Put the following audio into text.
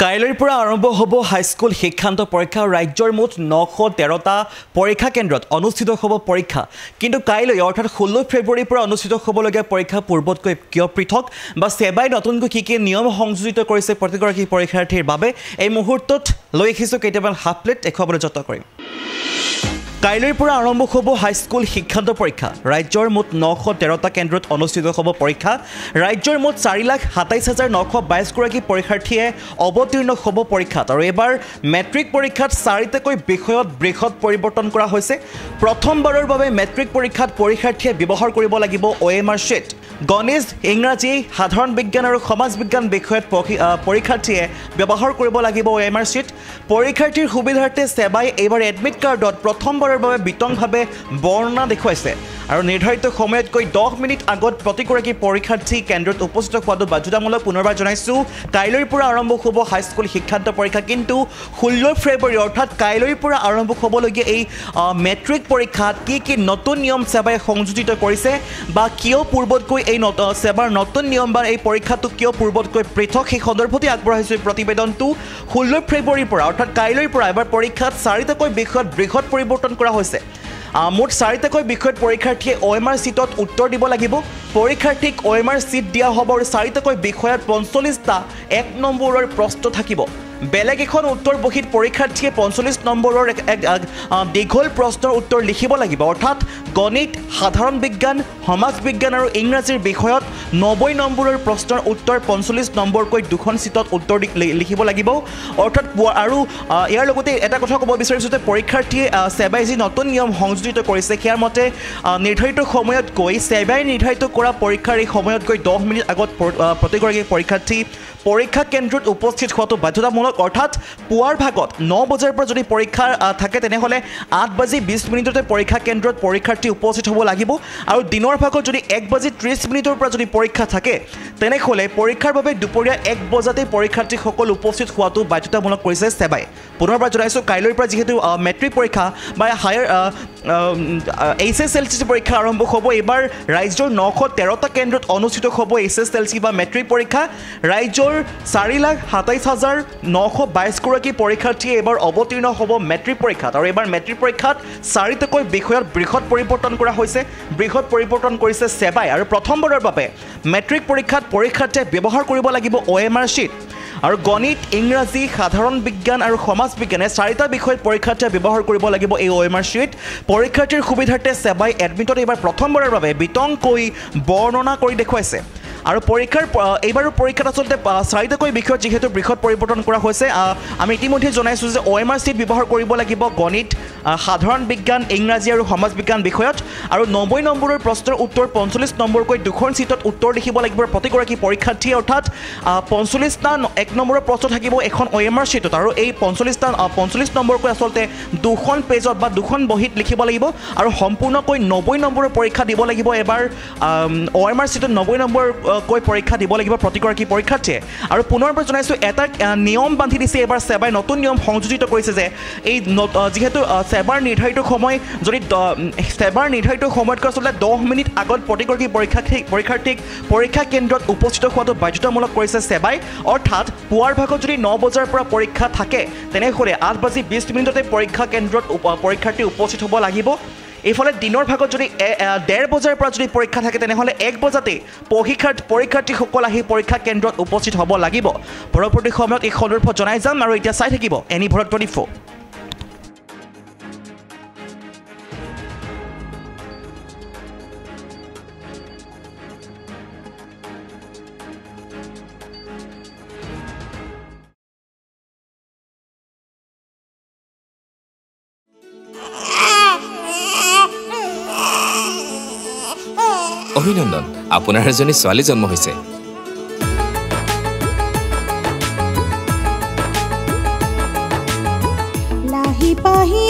কাইলৈৰ পৰা আৰম্ভ হ'ব হাইস্কুল শিক্ষান্ত পৰীক্ষা ৰাজ্যৰ মুঠ 913টা পৰীক্ষা কেন্দ্ৰত অনুষ্ঠিত হ'ব পৰীক্ষা কিন্তু কাইলৈ অৰ্থাৎ 16 ফেব্ৰুৱাৰীৰ পৰা অনুষ্ঠিত হ'বলগীয়া পৰীক্ষা পূৰ্বতকৈ কিয় পৃথক বা সেবাই নতুনকৈ কি নিয়ম সংযোজিত কৰিছে প্ৰতিগৰাকী পৰীক্ষাৰ্থীৰ বাবে এই মুহূৰ্তত লৈ আহিছোঁ কেইটামান হাফ প্লেট দেখুৱাবলৈ যত্ন কৰিম কাইলৈৰ পৰা আৰম্ভ হ'ব হাইস্কুল শিক্ষান্ত পৰীক্ষা ৰাজ্যৰ মুঠ 913টা কেন্দ্ৰত অনুষ্ঠিত হ'ব পৰীক্ষা ৰাজ্যৰ মুঠ 4,27,922 গৰাকী পৰীক্ষাৰ্থীয়ে অৱতীৰ্ণ হ'ব পৰীক্ষাত আৰু এবাৰ মেট্ৰিক পৰীক্ষাত 4টাকৈ বিষয়ত বৃহৎ পৰিৱৰ্তন কৰা হৈছে প্ৰথমবাৰৰ বাবে মেট্ৰিক পৰীক্ষাত পৰীক্ষাৰ্থীয়ে ব্যৱহাৰ কৰিব লাগিব OMR sheet গণিত ইংৰাজী সাধাৰণ বিজ্ঞান আৰু সমাজ বিজ্ঞান বিষয়ত পৰীক্ষাৰ্থীয়ে ব্যৱহাৰ কৰিব লাগিব OMR sheet পৰীক্ষাৰ্থীৰ সুবিধাৰ্থে সেবাই এবাৰ এডমিট কাৰ্ডত প্ৰথমবাৰৰ বাবে বিতংভাৱে বৰ্ণনা দেখুৱাইছে আৰু নিৰ্ধাৰিত সময়তকৈ 10 মিনিট আগত প্ৰতিগৰাকী পৰীক্ষাৰ্থী কেন্দ্ৰত উপস্থিত হোৱাটো বাধ্যতামূলক পুনৰবাৰ জনাইছোঁ কাইলৈৰ পৰা আৰম্ভ হ'ব হাইস্কুল শিক্ষান্ত পৰীক্ষা কিন্তু 16 ফেব্ৰুৱাৰী অৰ্থাৎ কাইলৈৰ পৰা আৰম্ভ হ'বলগীয়া এই মেট্ৰিক পৰীক্ষাত কি নতুন নিয়ম সেবাই সংযোজিত কৰিছে বা কিয় পূৰ্বতকৈ এই সেবাৰ নতুন নিয়ম বা এই পৰীক্ষাটো কিয় পূৰ্বতকৈ পৃথক সেই সন্দৰ্ভতে আগবঢ়াইছে প্ৰতিবেদনটো 16 ফেব্ৰুৱাৰীৰ পৰা অৰ্থাৎ কাইলৈৰ পৰা এবাৰ পৰীক্ষাত 4টাকৈ বিষয়ত বৃহৎ পৰিৱৰ্তন কৰা হৈছে মুঠ 4টাকৈ বিষয়ত পৰীক্ষাৰ্থীয়ে OMR sheetত উত্তৰ দিব লাগিব পৰীক্ষাৰ্থীক OMR sheet দিয়া হ'ব আৰু 4টাকৈ বিষয়ত 45টা 1 নম্বৰৰ প্ৰশ্ন থাকিব বেলেগ এখন উত্তৰ বহীত পৰীক্ষাৰ্থীয়ে 45 নম্বৰৰ এক দীঘল প্ৰশ্নৰ উত্তৰ লিখিব লাগিব অৰ্থাৎ গণিত সাধাৰণ বিজ্ঞান সমাজ বিজ্ঞান আৰু ইংৰাজীৰ বিষয়ত 90 নম্বৰৰ প্ৰশ্নৰ উত্তৰ 45 নম্বৰকৈ দুখন চিটত উত্তৰ লিখিব লাগিব অৰ্থাৎ আৰু ইয়াৰ লগতে এটা কথা ক'ব বিচাৰিছোঁ যে পৰীক্ষাৰ্থীয়ে সেবাই যি নতুন নিয়ম সংযোজিত কৰিছে ইয়াৰ মতে নিৰ্ধাৰিত সময়তকৈ সেবাই নিৰ্ধাৰিত কৰা পৰীক্ষাৰ এই সময়তকৈ 10 মিনিট আগত প্ৰতিগৰাকী পৰীক্ষাৰ্থী পৰীক্ষা কেন্দ্ৰত উপস্থিত হোৱাটো বাধ্যতামূলক অৰ্থাৎ পুৱাৰ ভাগত 9 বজাৰ পৰা যদি পৰীক্ষা থাকে তেনেহলে 8:20 পৰীক্ষা কেন্দ্ৰত পৰীক্ষাৰ্থী উপস্থিত হ'ব লাগিব আৰু দিনৰ ভাগত যদি 1:30 পৰা যদি পৰীক্ষা থাকে তেনেহলে পৰীক্ষাৰ বাবে দুপৰীয়া 1 বজাতে পৰীক্ষাৰ্থীসকল উপস্থিত হোৱাটো বাধ্যতামূলক কৰিছে সেবাই পুনৰবাৰ জনাইছোঁ কাইলৈৰ পৰা যিহেতু মেট্ৰিক পৰীক্ষা বা হায়াৰ HSLC পৰীক্ষা আৰম্ভ হ'ব এবাৰ ৰাজ্যৰ 913টা কেন্দ্ৰত অনুষ্ঠিত হ'ব HSLC বা মেট্ৰিক পৰীক্ষা ৰাজ্যৰ 4,27,922 গৰাকী পৰীক্ষাৰ্থীয়ে এবাৰ অৱতীৰ্ণ হ'ব মেট্ৰিক পৰীক্ষাত আৰু এবাৰ মেট্ৰিক পৰীক্ষাত 4টাকৈ বিষয়ত বৃহৎ পৰিৱৰ্তন কৰা হৈছে বৃহৎ পৰিৱৰ্তন কৰিছে সেবাই আৰু প্ৰথমবাৰৰ বাবে মেট্ৰিক পৰীক্ষাত পৰীক্ষাৰ্থীয়ে ব্যৱহাৰ কৰিব লাগিব OMR sheet আৰু গণিত ইংৰাজী সাধাৰণ বিজ্ঞান আৰু সমাজ বিজ্ঞানে 4টা বিষয়ত পৰীক্ষাৰ্থীয়ে ব্যৱহাৰ কৰিব লাগিব এই OMR sheet পৰীক্ষাৰ্থীৰ সুবিধাৰ্থে সেবাই এডমিটত এবাৰ প্ৰথমবাৰৰ বাবে বিতংকৈ বৰ্ণনা কৰি দেখুৱাইছে আৰু পৰীক্ষাৰ এইবাৰৰ পৰীক্ষাত আসলতে 4টাকৈ বিষয়ত যেহেতু বৃহৎ পৰিৱৰ্তন কৰা হৈছে আমি ইতিমধ্যে জনাইছোঁ যে OMR sheet ব্যৱহাৰ কৰিব লাগিব গণিত সাধাৰণ বিজ্ঞান ইংৰাজী আৰু সমাজ বিজ্ঞান বিষয়ত আৰু 90 নম্বৰৰ প্ৰশ্নৰ উত্তৰ 45 নম্বৰকৈ দুখন চিটত উত্তৰ লিখিব লাগিব প্ৰতিগৰাকী পৰীক্ষাৰ্থী অৰ্থাৎ 45টা 1 নম্বৰৰ প্ৰশ্ন থাকিব এখন OMR sheetত আৰু এই 45 নম্বৰকৈ আসলতে দুখন পেজত বা দুখন বহীত লিখিব লাগিব আৰু সম্পূৰ্ণকৈ 90 নম্বৰৰ পৰীক্ষা দিব লাগিব এবাৰ OMR sheetত 90 নম্বৰ কৈ পৰীক্ষা দিব লাগিব প্ৰতিগৰাকী পৰীক্ষাৰ্থীয়ে আৰু পুনৰবাৰ জনাইছোঁ এটা নিয়ম বান্ধি দিছে এবাৰ সেবাই নতুন নিয়ম সংযোজিত কৰিছে যে এই যেহেতু সেবাৰ নিৰ্ধাৰিত সময় যদি সেবাৰ নিৰ্ধাৰিত সময়তকৈ আসলতে 10 মিনিট আগত প্ৰতিগৰাকী পৰীক্ষাৰ্থীক পৰীক্ষা কেন্দ্ৰত উপস্থিত হোৱাটো বাধ্যতামূলক কৰিছে সেবাই অৰ্থাৎ পুৱাৰ ভাগত যদি 9 বজাৰ পৰা পৰীক্ষা থাকে তেনেহ'লে 8:20 পৰীক্ষা কেন্দ্ৰত পৰীক্ষাৰ্থী উপস্থিত হ'ব লাগিব এইফালে দিনৰ ভাগত যদি 1:30 বজাৰ পৰা যদি পৰীক্ষা থাকে তেনেহ'লে 1 বজাতে পৰীক্ষাৰ্থীসকল আহি পৰীক্ষা কেন্দ্ৰত উপস্থিত হ'ব লাগিব পৰৱৰ্তী সময়ত এই সন্দৰ্ভত জনাই যাম আৰু এতিয়া চাই থাকিব এনি ভাৰত 24 অভিনন্দন আপোনাৰ এজনী ছোৱালী জন্ম হৈছে লাহি পাহি